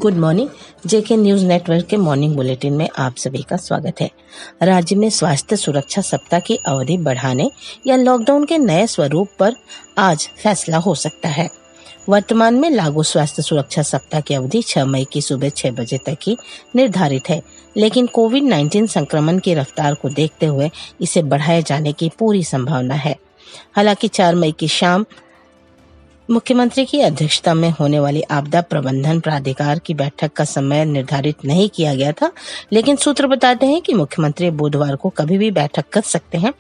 Good morning. जेके news network के morning bulletin में आप सभी का स्वागत है। राज्य में स्वास्थ्य सुरक्षा सप्ताह की अवधि बढ़ाने या लॉकडाउन के नए स्वरूप पर आज फैसला हो सकता है। वर्तमान में लागू स्वास्थ्य सुरक्षा सप्ताह की अवधि 6 मई की सुबह 6 बजे तक ही निर्धारित है, लेकिन कोविड-19 संक्रमण की रफ्तार को देखते हुए इसे बढ़ाए जाने की पूरी संभावना है। हालांकि 4 मई की शाम मुख्यमंत्री की अध्यक्षता में होने वाली आपदा प्रबंधन प्राधिकार की बैठक का समय निर्धारित नहीं किया गया था, लेकिन सूत्र बताते हैं कि मुख्यमंत्री बुधवार को कभी भी बैठक कर सकते हैं।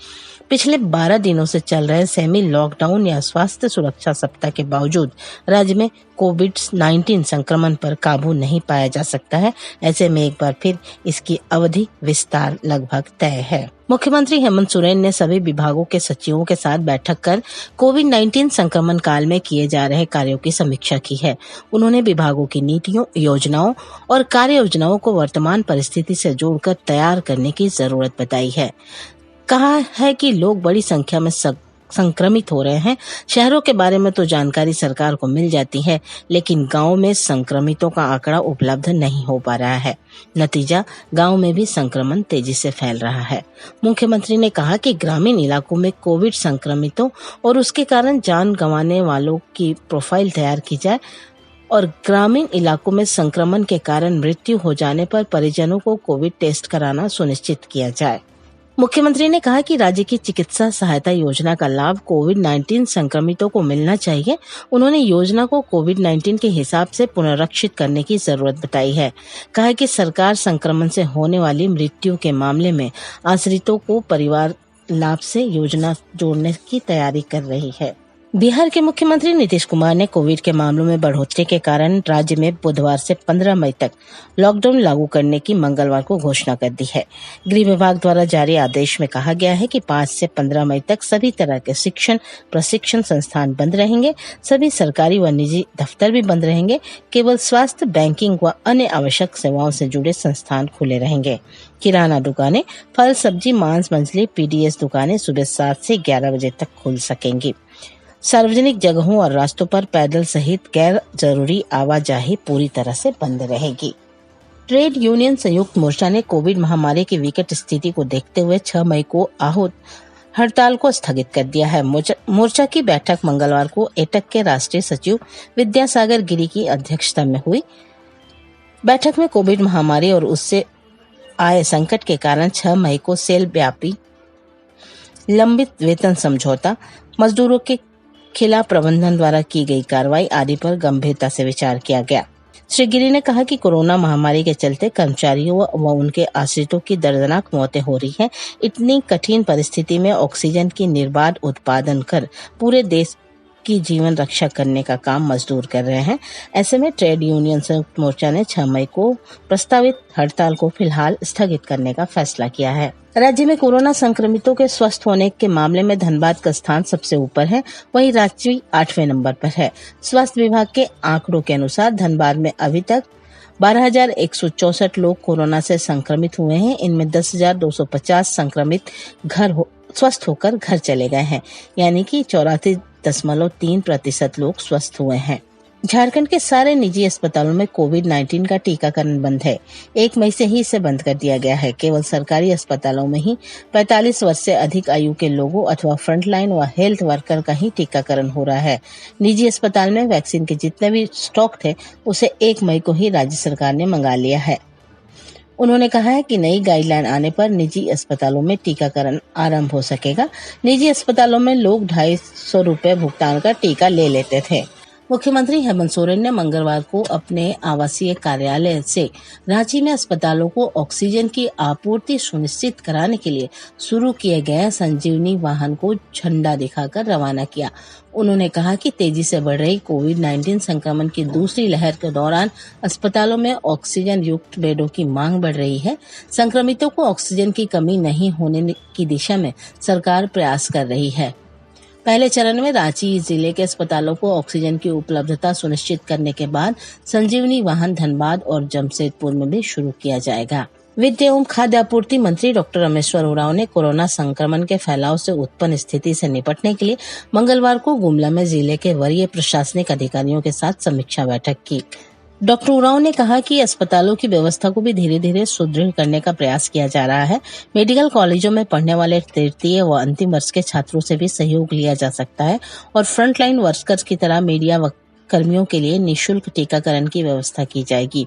पिछले 12 दिनों से चल रहे सेमी लॉकडाउन या स्वास्थ्य सुरक्षा सप्ताह के बावजूद राज्य में कोविड-19 संक्रमण पर काबू नहीं पाया जा सकता है। ऐसे में एक बार फिर इसकी अवधि विस्तार लगभग तय है। मुख्यमंत्री हेमंत सोरेन ने सभी विभागों के सचिवों के साथ बैठक कर कोविड-19 संक्रमण काल में किए जा रहे कार्यों की समीक्षा की है। उन्होंने विभागों की नीतियों, योजनाओं और कार्य योजनाओं को वर्तमान परिस्थिति से जोड़कर तैयार करने की जरूरत बताई है। कहा है कि लोग बड़ी संख्या में संक्रमित हो रहे हैं। शहरों के बारे में तो जानकारी सरकार को मिल जाती है, लेकिन गांव में संक्रमितों का आंकड़ा उपलब्ध नहीं हो पा रहा है। नतीजा, गांव में भी संक्रमण तेजी से फैल रहा है। मुख्यमंत्री ने कहा कि ग्रामीण इलाकों में कोविड संक्रमितों और उसके कारण जान गंवाने वालों की प्रोफाइल तैयार की जाए और ग्रामीण इलाकों में संक्रमण के कारण मृत्यु हो जाने पर परिजनों को कोविड टेस्ट कराना सुनिश्चित किया जाए। मुख्यमंत्री ने कहा कि राज्य की चिकित्सा सहायता योजना का लाभ कोविड-19 संक्रमितों को मिलना चाहिए। उन्होंने योजना को कोविड-19 के हिसाब से पुनरीक्षित करने की जरूरत बताई है। कहा कि सरकार संक्रमण से होने वाली मृत्यु के मामले में आश्रितों को परिवार लाभ से योजना जोड़ने की तैयारी कर रही है। बिहार के मुख्यमंत्री नीतीश कुमार ने कोविड के मामलों में बढ़ोतरी के कारण राज्य में बुधवार से 15 मई तक लॉकडाउन लागू करने की मंगलवार को घोषणा कर दी है। गृह विभाग द्वारा जारी आदेश में कहा गया है कि 5 से 15 मई तक सभी तरह के शिक्षण प्रशिक्षण संस्थान बंद रहेंगे। सभी सरकारी व निजी दफ्तर भी बंद रहेंगे। केवल स्वास्थ्य, बैंकिंग व अन्य आवश्यक सेवाओं से जुड़े संस्थान खुले रहेंगे। किराना दुकानें, फल, सब्जी, मांस मछली, पीडीएस दुकानें सुबह 7 से 11 बजे तक खुल सकेंगी। सार्वजनिक जगहों और रास्तों पर पैदल सहित गैर जरूरी आवाजाही पूरी तरह से बंद रहेगी। ट्रेड यूनियन संयुक्त मोर्चा ने कोविड महामारी की विकट स्थिति को देखते हुए 6 मई को आहूत हड़ताल को स्थगित कर दिया है। मोर्चा की बैठक मंगलवार को एटक के राष्ट्रीय सचिव विद्यासागर गिरी की अध्यक्षता में हुई। बैठक में कोविड महामारी और उससे आए संकट के कारण 6 मई को सेल व्यापी लंबित वेतन समझौता, मजदूरों के खिलाफ प्रबंधन द्वारा की गई कार्रवाई आदि पर गंभीरता से विचार किया गया। श्री गिरी ने कहा कि कोरोना महामारी के चलते कर्मचारियों व उनके आश्रितों की दर्दनाक मौतें हो रही हैं। इतनी कठिन परिस्थिति में ऑक्सीजन की निर्बाध उत्पादन कर पूरे देश की जीवन रक्षा करने का काम मजदूर कर रहे हैं। ऐसे में ट्रेड यूनियन संयुक्त मोर्चा ने 6 मई को प्रस्तावित हड़ताल को फिलहाल स्थगित करने का फैसला किया है। राज्य में कोरोना संक्रमितों के स्वस्थ होने के मामले में धनबाद का स्थान सबसे ऊपर है, वहीं रांची 8वें नंबर पर है। स्वास्थ्य विभाग के आंकड़ों के अनुसार धनबाद में अभी तक 12,164 लोग कोरोना से संक्रमित हुए हैं। इनमें 10,250 संक्रमित स्वस्थ होकर घर चले गए हैं, यानी कि 84.3% लोग स्वस्थ हुए हैं। झारखंड के सारे निजी अस्पतालों में कोविड-19 का टीकाकरण बंद है। 1 मई से ही इसे बंद कर दिया गया है। केवल सरकारी अस्पतालों में ही 45 वर्ष से अधिक आयु के लोगों अथवा फ्रंटलाइन व हेल्थ वर्कर का ही टीकाकरण हो रहा है। निजी अस्पताल में वैक्सीन के जितने भी स्टॉक थे उसे 1 मई को ही राज्य सरकार ने मंगा लिया है। उन्होंने कहा है कि नई गाइडलाइन आने पर निजी अस्पतालों में टीकाकरण आरंभ हो सकेगा। निजी अस्पतालों में लोग 250 रुपए भुगतान कर टीका ले लेते थे। मुख्यमंत्री हेमंत सोरेन ने मंगलवार को अपने आवासीय कार्यालय से रांची में अस्पतालों को ऑक्सीजन की आपूर्ति सुनिश्चित कराने के लिए शुरू किए गए संजीवनी वाहन को झंडा दिखाकर रवाना किया। उन्होंने कहा कि तेजी से बढ़ रही कोविड-19 संक्रमण की दूसरी लहर के दौरान अस्पतालों में ऑक्सीजन युक्त बेडों की मांग बढ़ रही है। संक्रमितों को ऑक्सीजन की कमी नहीं होने की दिशा में सरकार प्रयास कर रही है। पहले चरण में रांची जिले के अस्पतालों को ऑक्सीजन की उपलब्धता सुनिश्चित करने के बाद संजीवनी वाहन धनबाद और जमशेदपुर में भी शुरू किया जाएगा। वित्त एवं खाद्य आपूर्ति मंत्री डॉक्टर रामेश्वर उरांव ने कोरोना संक्रमण के फैलाव से उत्पन्न स्थिति से निपटने के लिए मंगलवार को गुमला में जिले के वरीय प्रशासनिक अधिकारियों के साथ समीक्षा बैठक की। डॉक्टर उरांव ने कहा कि अस्पतालों की व्यवस्था को भी धीरे धीरे सुदृढ़ करने का प्रयास किया जा रहा है। मेडिकल कॉलेजों में पढ़ने वाले तृतीय व अंतिम वर्ष के छात्रों से भी सहयोग लिया जा सकता है और फ्रंटलाइन वर्कर्स की तरह मीडिया व कर्मियों के लिए निःशुल्क टीकाकरण की व्यवस्था की जाएगी।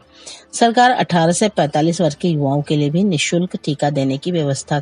सरकार 18 से 45 वर्ष के युवाओं के लिए भी निःशुल्क टीका देने की व्यवस्था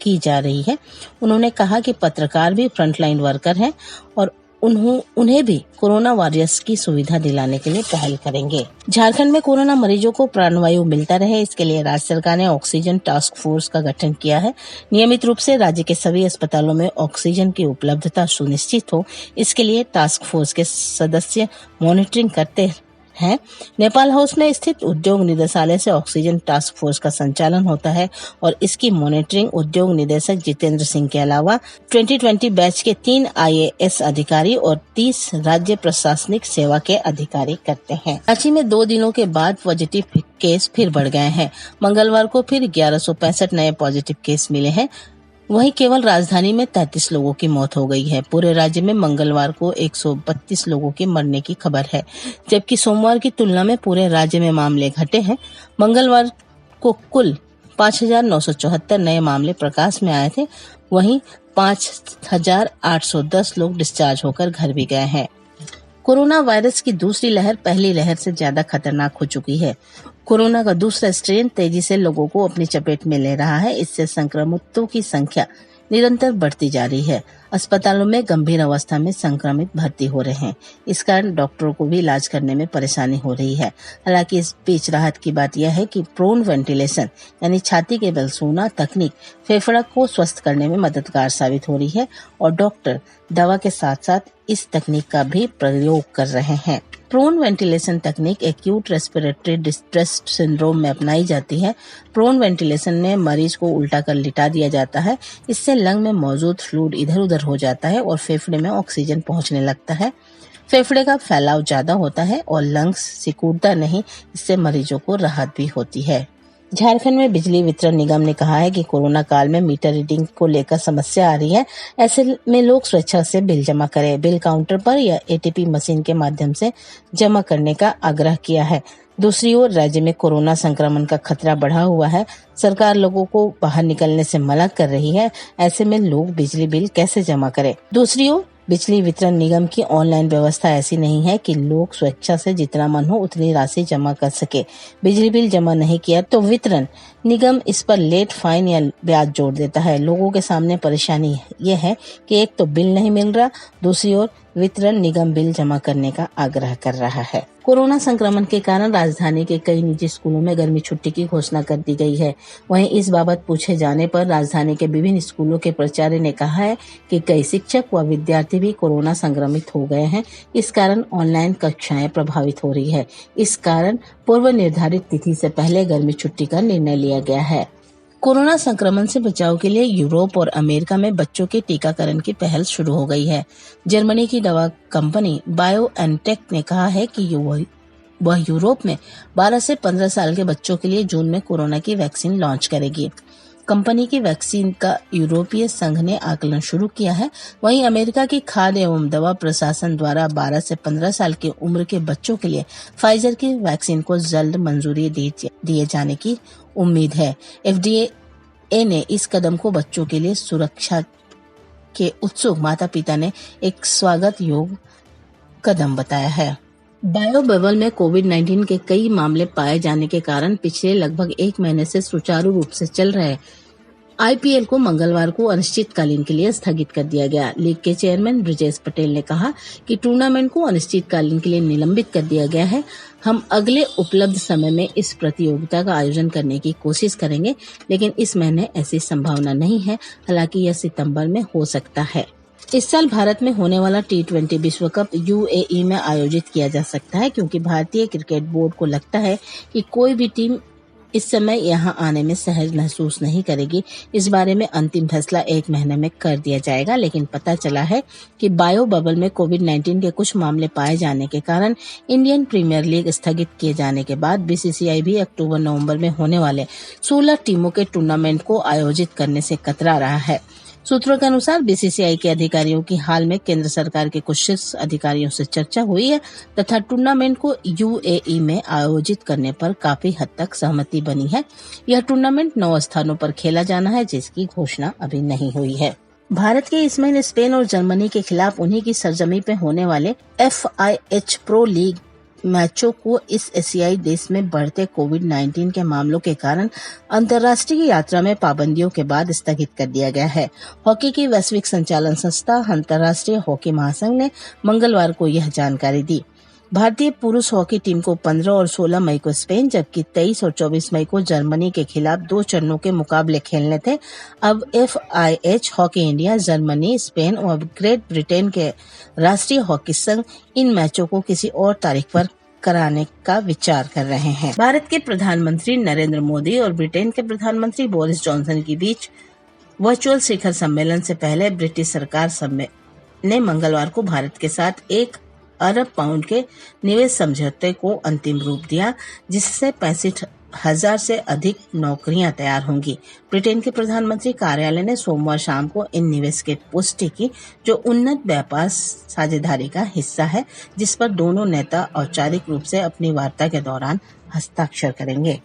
की जा रही है। उन्होंने कहा कि पत्रकार भी फ्रंटलाइन वर्कर हैं और उन्हें भी कोरोना वॉरियर्स की सुविधा दिलाने के लिए पहल करेंगे। झारखंड में कोरोना मरीजों को प्राणवायु मिलता रहे, इसके लिए राज्य सरकार ने ऑक्सीजन टास्क फोर्स का गठन किया है। नियमित रूप से राज्य के सभी अस्पतालों में ऑक्सीजन की उपलब्धता सुनिश्चित हो, इसके लिए टास्क फोर्स के सदस्य मॉनिटरिंग करते हैं। नेपाल हाउस में स्थित उद्योग निदेशालय से ऑक्सीजन टास्क फोर्स का संचालन होता है और इसकी मॉनिटरिंग उद्योग निदेशक जितेंद्र सिंह के अलावा 2020 बैच के 3 IAS अधिकारी और 30 राज्य प्रशासनिक सेवा के अधिकारी करते हैं। रांची में 2 दिनों के बाद पॉजिटिव केस फिर बढ़ गए हैं। मंगलवार को फिर 1165 नए पॉजिटिव केस मिले हैं। वहीं केवल राजधानी में 33 लोगों की मौत हो गई है। पूरे राज्य में मंगलवार को 132 लोगों के मरने की खबर है, जबकि सोमवार की तुलना में पूरे राज्य में मामले घटे हैं। मंगलवार को कुल 5,974 नए मामले प्रकाश में आए थे। वहीं 5,810 लोग डिस्चार्ज होकर घर भी गए हैं। कोरोना वायरस की दूसरी लहर पहली लहर से ज्यादा खतरनाक हो चुकी है। कोरोना का दूसरा स्ट्रेन तेजी से लोगों को अपनी चपेट में ले रहा है। इससे संक्रमितों की संख्या निरंतर बढ़ती जा रही है। अस्पतालों में गंभीर अवस्था में संक्रमित भर्ती हो रहे हैं। इस कारण डॉक्टरों को भी इलाज करने में परेशानी हो रही है। हालांकि इस बीच राहत की बात यह है कि प्रोन वेंटिलेशन यानी छाती के बल सोना तकनीक फेफड़ा को स्वस्थ करने में मददगार साबित हो रही है और डॉक्टर दवा के साथ साथ इस तकनीक का भी प्रयोग कर रहे हैं। प्रोन वेंटिलेशन तकनीक एक्यूट रेस्पिरेटरी डिस्ट्रेस सिंड्रोम में अपनाई जाती है। प्रोन वेंटिलेशन में मरीज को उल्टा कर लिटा दिया जाता है। इससे लंग में मौजूद फ्लूइड इधर उधर हो जाता है और फेफड़े में ऑक्सीजन पहुंचने लगता है। फेफड़े का फैलाव ज्यादा होता है और लंग्स सिकुड़ता नहीं। इससे मरीजों को राहत भी होती है। झारखंड में बिजली वितरण निगम ने कहा है कि कोरोना काल में मीटर रीडिंग को लेकर समस्या आ रही है। ऐसे में लोग स्वेच्छा से बिल जमा करें। बिल काउंटर पर या ATP मशीन के माध्यम से जमा करने का आग्रह किया है। दूसरी ओर राज्य में कोरोना संक्रमण का खतरा बढ़ा हुआ है। सरकार लोगों को बाहर निकलने से मना कर रही है। ऐसे में लोग बिजली बिल कैसे जमा करें? दूसरी ओर बिजली वितरण निगम की ऑनलाइन व्यवस्था ऐसी नहीं है कि लोग स्वेच्छा से जितना मन हो उतनी राशि जमा कर सके। बिजली बिल जमा नहीं किया तो वितरण निगम इस पर लेट फाइन या ब्याज जोड़ देता है। लोगों के सामने परेशानी ये है कि एक तो बिल नहीं मिल रहा, दूसरी ओर वितरण निगम बिल जमा करने का आग्रह कर रहा है। कोरोना संक्रमण के कारण राजधानी के कई निजी स्कूलों में गर्मी छुट्टी की घोषणा कर दी गई है। वहीं इस बाबत पूछे जाने पर राजधानी के विभिन्न स्कूलों के प्राचार्य ने कहा है कि कई शिक्षक व विद्यार्थी भी कोरोना संक्रमित हो गए हैं। इस कारण ऑनलाइन कक्षाएं प्रभावित हो रही है। इस कारण पूर्व निर्धारित तिथि से पहले गर्मी छुट्टी का निर्णय लिया गया है। कोरोना संक्रमण से बचाव के लिए यूरोप और अमेरिका में बच्चों के टीकाकरण की पहल शुरू हो गई है। जर्मनी की दवा कंपनी बायोएनटेक ने कहा है कि वह यूरोप में 12 से 15 साल के बच्चों के लिए जून में कोरोना की वैक्सीन लॉन्च करेगी। कंपनी की वैक्सीन का यूरोपीय संघ ने आकलन शुरू किया है। वहीं अमेरिका की खाद्य एवं दवा प्रशासन द्वारा 12 से 15 साल की उम्र के बच्चों के लिए फाइजर की वैक्सीन को जल्द मंजूरी दिए जाने की उम्मीद है। FDA ने इस कदम को बच्चों के लिए सुरक्षा के उत्सुक माता पिता ने एक स्वागत योग्य कदम बताया है। बायो बबल में कोविड-19 के कई मामले पाए जाने के कारण पिछले लगभग 1 महीने से सुचारू रूप से चल रहे IPL को मंगलवार को अनिश्चितकालीन के लिए स्थगित कर दिया गया। लीग के चेयरमैन ब्रिजेश पटेल ने कहा कि टूर्नामेंट को अनिश्चितकालीन के लिए निलंबित कर दिया गया है। हम अगले उपलब्ध समय में इस प्रतियोगिता का आयोजन करने की कोशिश करेंगे, लेकिन इस महीने ऐसी संभावना नहीं है। हालांकि यह सितंबर में हो सकता है। इस साल भारत में होने वाला T20 विश्व कप UAE में आयोजित किया जा सकता है, क्योंकि भारतीय क्रिकेट बोर्ड को लगता है कि कोई भी टीम इस समय यहां आने में सहज महसूस नहीं करेगी। इस बारे में अंतिम फैसला 1 महीने में कर दिया जाएगा, लेकिन पता चला है कि बायो बबल में कोविड-19 के कुछ मामले पाए जाने के कारण इंडियन प्रीमियर लीग स्थगित किए जाने के बाद BCCI भी अक्टूबर-नवंबर में होने वाले 16 टीमों के टूर्नामेंट को आयोजित करने से कतरा रहा है। सूत्रों के अनुसार बीसीसीआई के अधिकारियों की हाल में केंद्र सरकार के कुछ शीर्ष अधिकारियों से चर्चा हुई है तथा टूर्नामेंट को यूएई में आयोजित करने पर काफी हद तक सहमति बनी है। यह टूर्नामेंट 9 स्थानों पर खेला जाना है, जिसकी घोषणा अभी नहीं हुई है। भारत के इस महीने स्पेन और जर्मनी के खिलाफ उन्हीं की सरजमी पे होने वाले FIH प्रो लीग मैचों को इस एशियाई देश में बढ़ते कोविड-19 के मामलों के कारण अंतर्राष्ट्रीय यात्रा में पाबंदियों के बाद स्थगित कर दिया गया है। हॉकी की वैश्विक संचालन संस्था अंतर्राष्ट्रीय हॉकी महासंघ ने मंगलवार को यह जानकारी दी। भारतीय पुरुष हॉकी टीम को 15 और 16 मई को स्पेन जबकि 23 और 24 मई को जर्मनी के खिलाफ 2 चरणों के मुकाबले खेलने थे। अब FIH hockey India, Germany, Spain और ग्रेट ब्रिटेन के राष्ट्रीय हॉकी संघ इन मैचों को किसी और तारीख पर कराने का विचार कर रहे हैं। भारत के प्रधानमंत्री नरेंद्र मोदी और ब्रिटेन के प्रधानमंत्री बोरिस जॉनसन के बीच वर्चुअल शिखर सम्मेलन से पहले ब्रिटिश सरकार ने मंगलवार को भारत के साथ 1 अरब पाउंड के निवेश समझौते को अंतिम रूप दिया, जिससे 65,000 से अधिक नौकरियां तैयार होंगी। ब्रिटेन के प्रधानमंत्री कार्यालय ने सोमवार शाम को इन निवेश की पुष्टि की, जो उन्नत व्यापार साझेदारी का हिस्सा है, जिस पर दोनों नेता औपचारिक रूप से अपनी वार्ता के दौरान हस्ताक्षर करेंगे।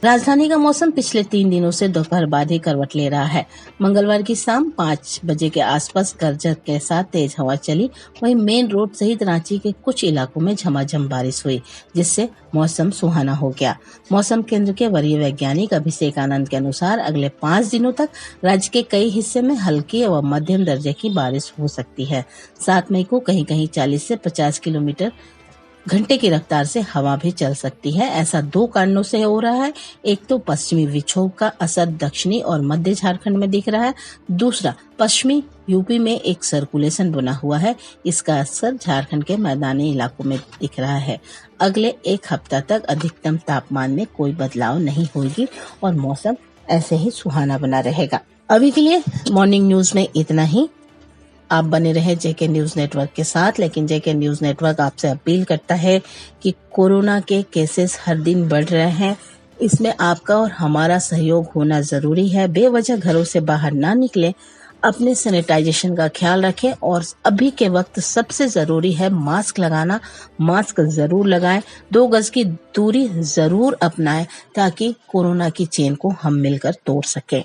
राजधानी का मौसम पिछले 3 दिनों से दोपहर बाद ही करवट ले रहा है। मंगलवार की शाम 5 बजे के आसपास गरज के साथ तेज हवा चली। वहीं मेन रोड सहित रांची के कुछ इलाकों में झमाझम बारिश हुई, जिससे मौसम सुहाना हो गया। मौसम केंद्र के वरीय वैज्ञानिक अभिषेक आनंद के अनुसार अगले 5 दिनों तक राज्य के कई हिस्से में हल्की व मध्यम दर्जे की बारिश हो सकती है। 7 मई को कहीं कहीं 40 से 50 किलोमीटर घंटे की रफ्तार से हवा भी चल सकती है। ऐसा 2 कारणों से हो रहा है। एक तो पश्चिमी विक्षोभ का असर दक्षिणी और मध्य झारखंड में दिख रहा है। दूसरा, पश्चिमी यूपी में एक सर्कुलेशन बना हुआ है। इसका असर झारखंड के मैदानी इलाकों में दिख रहा है। अगले 1 हफ्ता तक अधिकतम तापमान में कोई बदलाव नहीं होगी और मौसम ऐसे ही सुहाना बना रहेगा। अभी के लिए मॉर्निंग न्यूज में इतना ही। आप बने रहे जेके न्यूज नेटवर्क के साथ, लेकिन जेके न्यूज नेटवर्क आपसे अपील करता है कि कोरोना के केसेस हर दिन बढ़ रहे हैं। इसमें आपका और हमारा सहयोग होना जरूरी है। बेवजह घरों से बाहर ना निकलें, अपने सैनिटाइजेशन का ख्याल रखें और अभी के वक्त सबसे जरूरी है मास्क लगाना। मास्क जरूर लगाएं, 2 गज की दूरी जरूर अपनाएं ताकि कोरोना की चेन को हम मिलकर तोड़ सकें।